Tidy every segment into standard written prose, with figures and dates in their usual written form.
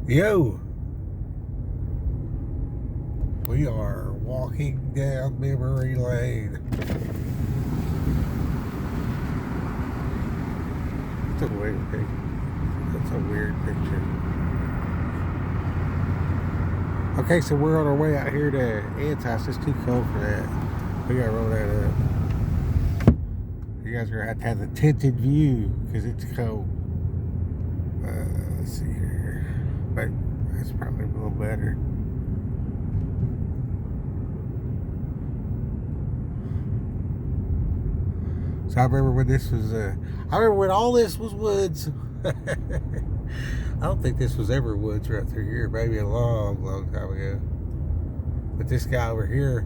Yo, we are walking down memory lane. That's a weird picture. That's a weird picture. Okay, so we're on our way out here to Ed's house. It's too cold for that. We gotta roll that up. You guys are gonna have the tinted view because it's cold. Let's see here. But that's probably a little better. So I remember when this was, I remember when all this was woods. I don't think this was ever woods right through here. Maybe a long, long time ago. But this guy over here,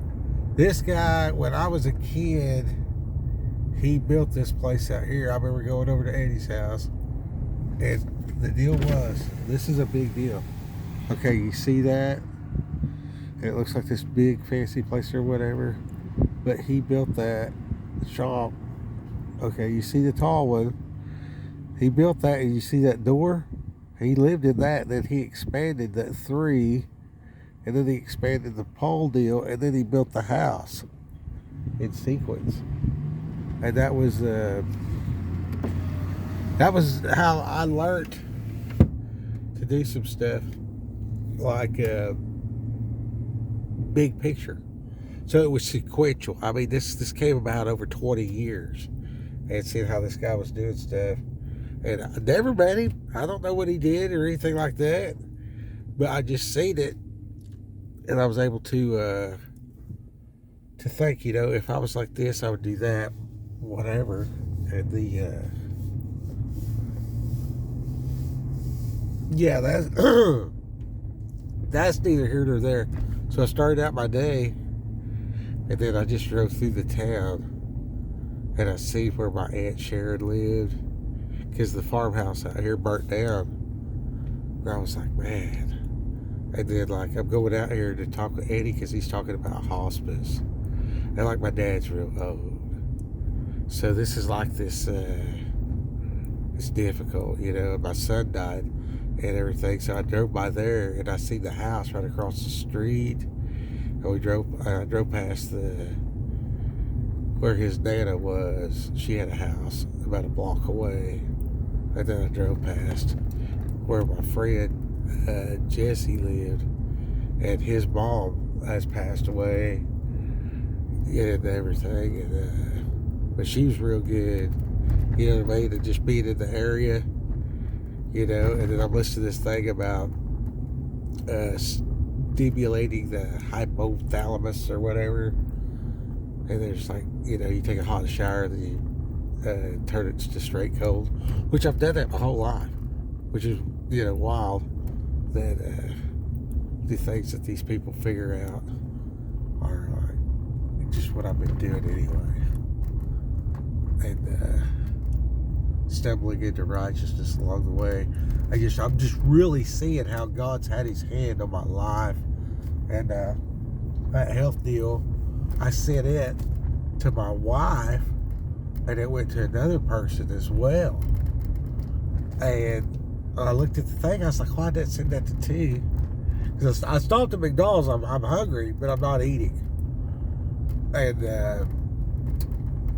this guy, when I was a kid, he built this place out here. I remember going over to Eddie's house. And the deal was, this is a big deal. Okay, you see that? It looks like this big fancy place or whatever. But he built that shop. Okay, you see the tall one. He built that, and you see that door? He lived in that. Then he expanded that 3, and then he expanded the pole deal, and then he built the house in sequence. And that was how I learned to do some stuff like big picture. So it was sequential. I mean, this came about over 20 years. And seeing how this guy was doing stuff. And I never met him. I don't know what he did or anything like that. But I just seen it. And I was able to think, you know, if I was like this, I would do that. Whatever. And yeah, that's neither here nor there. So I started out my day. And then I just drove through the town. And I see where my Aunt Sharon lived. Because the farmhouse out here burnt down. And I was like, man. And then, like, I'm going out here to talk with Eddie because he's talking about hospice. And, like, my dad's real old. So this is like this, it's difficult, you know. My son died and everything. So I drove by there and I see the house right across the street. And I drove past where his nana was. She had a house about a block away. And then I drove past where my friend Jesse lived. And his mom has passed away and everything. And, but she was real good. You know what I mean? And just being in the area. You know, and then I'm listening to this thing about stimulating the hypothalamus or whatever. And there's like, you know, you take a hot shower, then you turn it to straight cold, which I've done that my whole life, which is, you know, wild that the things that these people figure out are like just what I've been doing anyway. And stumbling into righteousness along the way. I'm just really seeing how God's had his hand on my life. And that health deal, I sent it to my wife, and it went to another person as well. And I looked at the thing, I was like, why did I send that to 2? Because I stopped at McDonald's, I'm hungry, but I'm not eating. And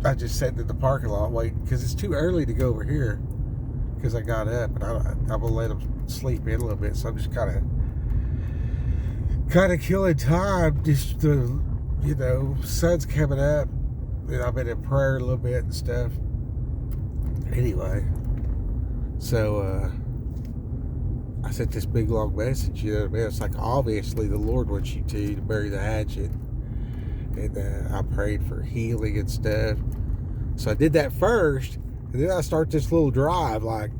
I just sat in the parking lot waiting, because it's too early to go over here, because I got up, and I'm going to let them sleep in a little bit, so I'm just kind of killing time, just to, you know, sun's coming up, and I've been in prayer a little bit and stuff. Anyway, so I sent this big long message, you know what I mean? It's like, obviously the Lord wants you to bury the hatchet. And I prayed for healing and stuff. So I did that first, and then I start this little drive, like,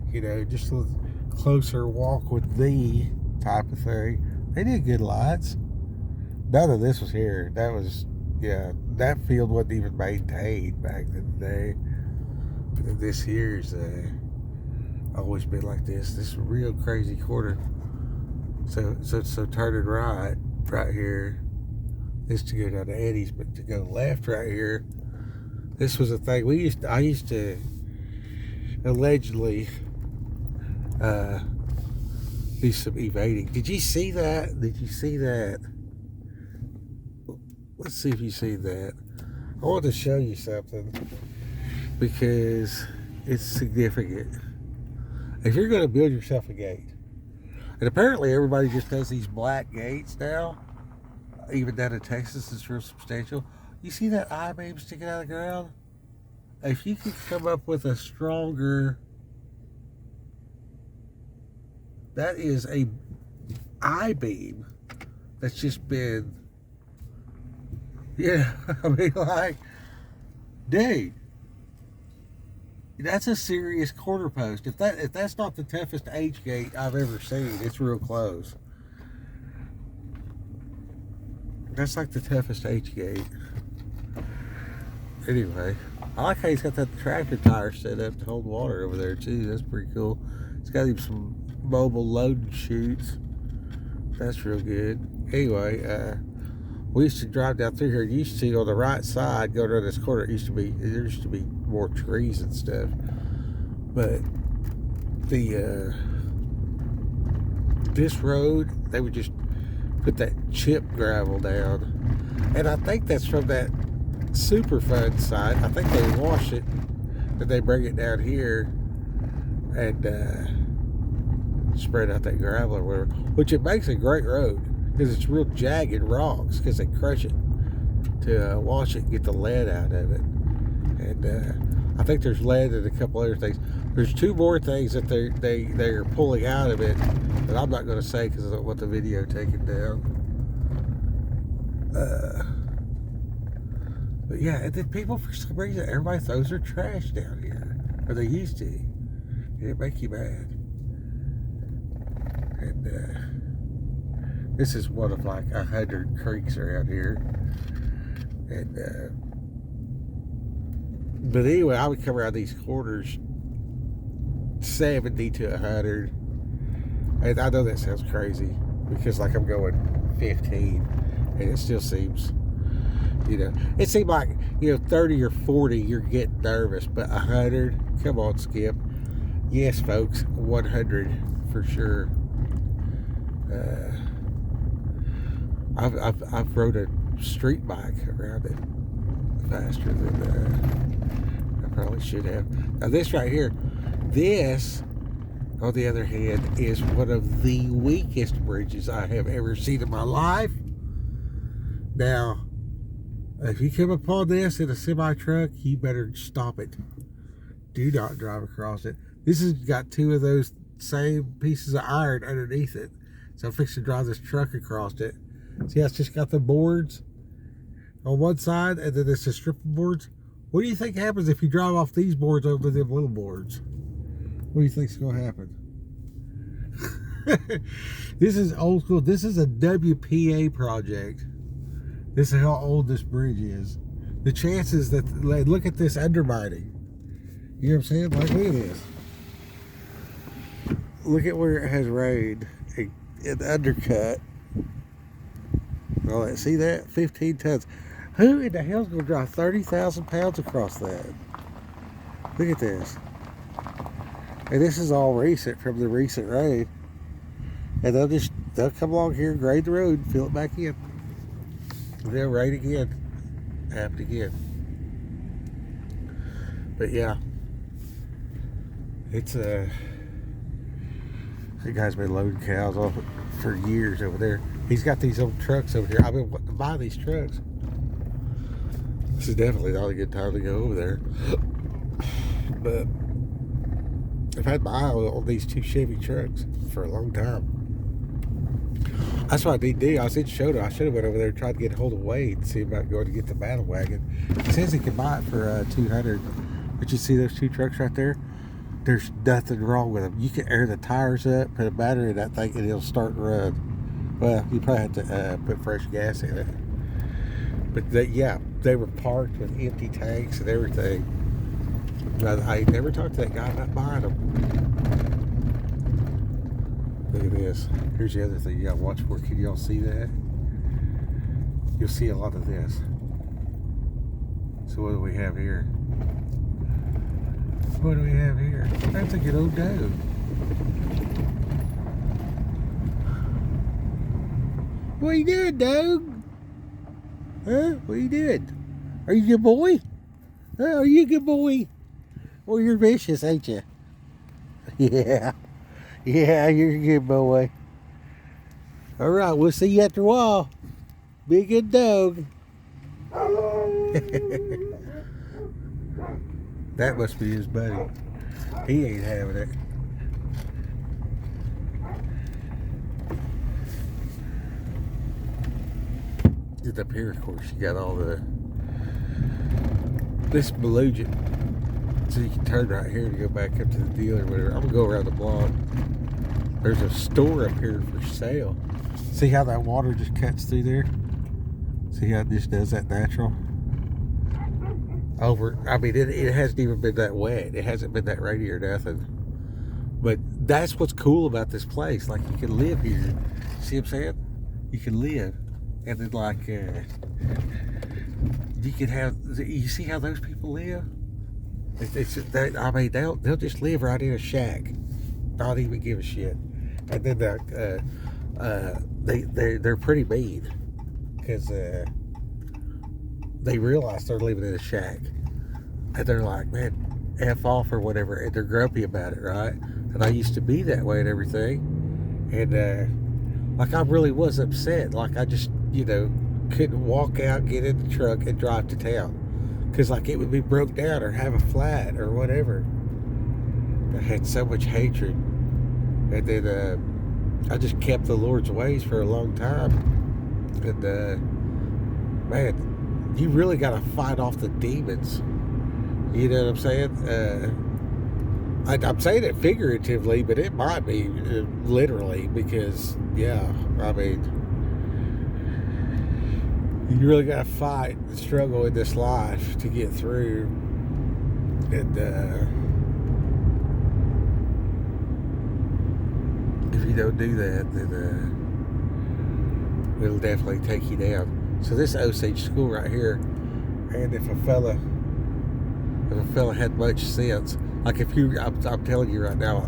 you know, just a little closer walk with thee type of thing. They did good lights. None of this was here. That was, yeah, that field wasn't even maintained back in the day. But this here's always been like this. This is a real crazy corner. So turning right here. This to go down to Eddie's, but to go left right here. This was a thing I used to allegedly do some evading. Did you see that? Did you see that? Let's see if you see that. I want to show you something because it's significant. If you're going to build yourself a gate, and apparently everybody just does these black gates now, even down in Texas, it's real substantial. You see that I-beam sticking out of the ground? If you could come up with a stronger, that is a I-beam that's just been, yeah, I mean, like, dude, that's a serious corner post. If that's not the toughest H gate I've ever seen, it's real close. That's like the toughest H gate. Anyway, I like how he's got that tractor tire set up to hold water over there too. That's pretty cool. He's got him some mobile loading chutes. That's real good. Anyway, we used to drive down through here. You used to see on the right side, going around this corner, there used to be more trees and stuff. But this road, they would just put that chip gravel down. And I think that's from that Superfund site. I think they wash it and they bring it down here and spread out that gravel or whatever, which it makes a great road because it's real jagged rocks because they crush it to wash it and get the lead out of it. And I think there's lead and a couple other things. There's two more things that they're pulling out of it that I'm not going to say because I don't want the video taken down. But yeah, and then people, for some reason, everybody throws their trash down here, or they used to. And it make you mad. And this is one of like 100 creeks around here. And but anyway, I would come around these corners 70 to 100. And I know that sounds crazy because like I'm going 15 and it still seems, you know, it seemed like, you know, 30 or 40 you're getting nervous, but 100, come on, Skip. Yes, folks, 100 for sure. I've rode a street bike around it faster than I probably should have. Now this right here, this, on the other hand, is one of the weakest bridges I have ever seen in my life. Now, if you come upon this in a semi-truck, you better stop it. Do not drive across it. This has got two of those same pieces of iron underneath it. So I'm fixing to drive this truck across it. See how it's just got the boards on one side and then it's a strip of boards? What do you think happens if you drive off these boards over them little boards? What do you think's going to happen? This is old school. This is a WPA project. This is how old this bridge is. The chances that, like, look at this undermining. You know what I'm saying? Like, look at this. Look at where it has rained and undercut. All that. See that? 15 tons. Who in the hell's going to drive 30,000 pounds across that? Look at this. And this is all recent from the recent rain. And they'll come along here, grade the road, fill it back in. They'll rain again. Happen again. But yeah. It's that guy's been loading cows off for years over there. He's got these old trucks over here. I've been wanting to buy these trucks. This is definitely not a good time to go over there. But I've had my eye on these two Chevy trucks for a long time. That's what I need to do. I was in Shoto. I should have went over there and tried to get a hold of Wade and see about going to get the battle wagon. He says he can buy it for $200. But you see those two trucks right there? There's nothing wrong with them. You can air the tires up, put a battery in that thing, and it'll start and run. Well, you probably have to put fresh gas in it. But they were parked with empty tanks and everything. But I never talked to that guy about buying them. Look at this. Here's the other thing you gotta watch for. Can y'all see that? You'll see a lot of this. So what do we have here? What do we have here? That's a good old doe. What are you doing, dog? Huh? What are you doing? Are you a good boy? Huh? Are you a good boy? Well, you're vicious, ain't you? Yeah. Yeah, you're a good boy. All right, we'll see you after a while. Be a good dog. That must be his buddy. He ain't having it. Get up here, of course, you got all this beluga. So you can turn right here to go back up to the dealer or whatever. I'm gonna go around the block. There's a store up here for sale. See how that water just cuts through there? See how it just does that natural? I mean, it hasn't even been that wet. It hasn't been that rainy or nothing. But that's what's cool about this place. Like, you can live here. See what I'm saying? You can live. And then, like, you can have, you see how those people live? I mean, they'll just live right in a shack. Not even give a shit. And then they're pretty mean. Because they realize they're living in a shack. And they're like, man, F off or whatever. And they're grumpy about it, right? And I used to be that way and everything. And like, I really was upset. Like, I just, couldn't walk out, get in the truck, and drive to town. Because, like, it would be broke down or have a flat or whatever. I had so much hatred. And then I just kept the Lord's ways for a long time. And, man, you really got to fight off the demons. You know what I'm saying? I'm saying it figuratively, but it might be literally because, yeah, I mean, you really got to fight and struggle in this life to get through. And if you don't do that, then it'll definitely take you down. So this Osage school right here, and if a fella had much sense, like if you, I'm telling you right now,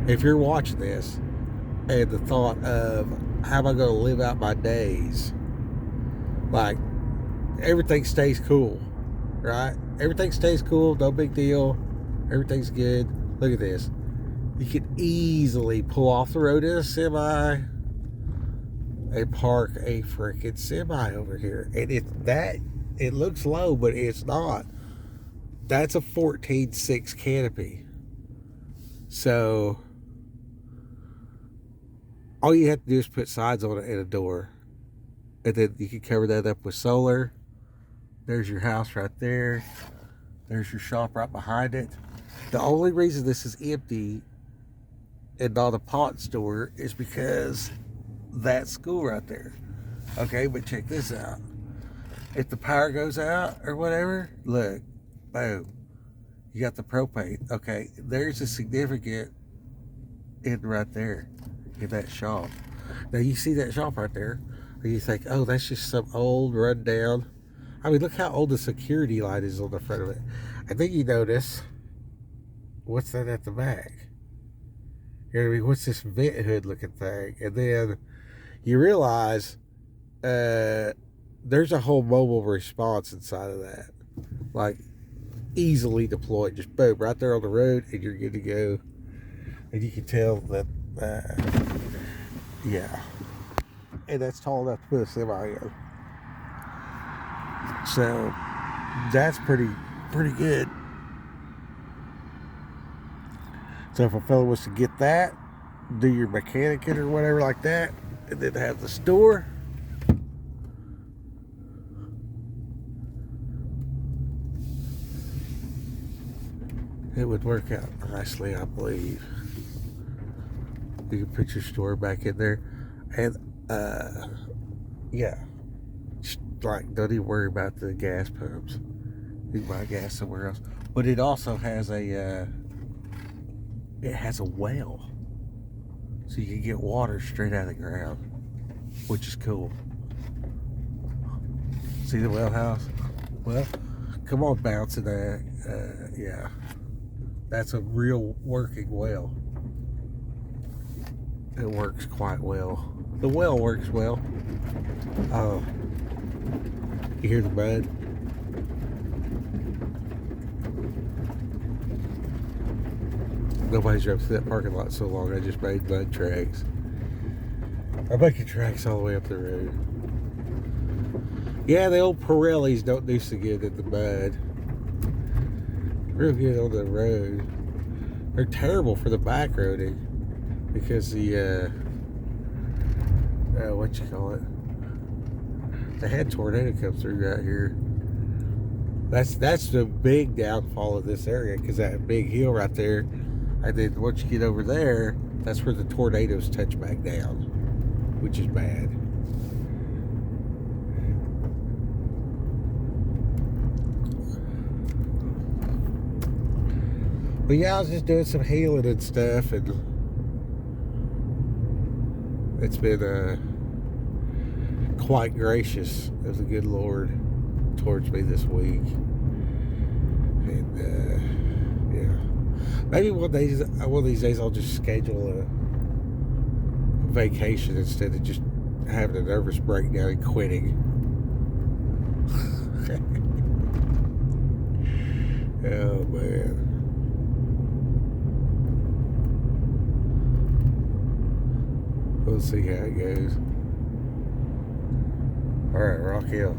if you're watching this, and the thought of how am I going to live out my days, like everything stays cool, right? Everything stays cool, no big deal, everything's good. Look at this. You could easily pull off the road in a semi and park a freaking semi over here. And it looks low, but it's not. That's a 14.6 canopy. So all you have to do is put sides on it and a door. And then you can cover that up with solar. There's your house right there. There's your shop right behind it. The only reason this is empty and not a pot store is because that school right there. Okay, but check this out. If the power goes out or whatever, look, boom, you got the propane. Okay, there's a significant end right there in that shop. Now you see that shop right there, and you think, oh, that's just some old rundown. I mean, look how old the security light is on the front of it. And then you notice, what's that at the back? You know what I mean? What's this vent hood looking thing? And then you realize there's a whole mobile response inside of that. Like, easily deployed. Just boom, right there on the road, and you're good to go. And you can tell that, yeah. And that's tall enough to put a semi in. So, that's pretty good. So if a fellow was to get that, do your mechanicing or whatever like that, and then have the store, it would work out nicely, I believe. You can put your store back in there, and yeah, just like don't even worry about the gas pumps. You can buy gas somewhere else. But it also has a well, so you can get water straight out of the ground, which is cool. See the well house? Well, come on, bouncing that. Yeah, that's a real working well. It works quite well. The well works well. Oh, you hear the mud? Nobody's drove through that parking lot so long. I just made mud tracks. I'm making tracks all the way up the road. Yeah, the old Pirellis don't do so good in the mud. Real good on the road. They're terrible for the back roading because the what you call it? They had tornado come through right here. That's the big downfall of this area, because that big hill right there, and then once you get over there, that's where the tornadoes touch back down, which is bad. But yeah, I was just doing some healing and stuff, and it's been quite gracious of the good Lord towards me this week. And yeah, maybe one of these days I'll just schedule a vacation instead of just having a nervous breakdown and quitting. Oh man. We'll see how it goes. All right, rock hill.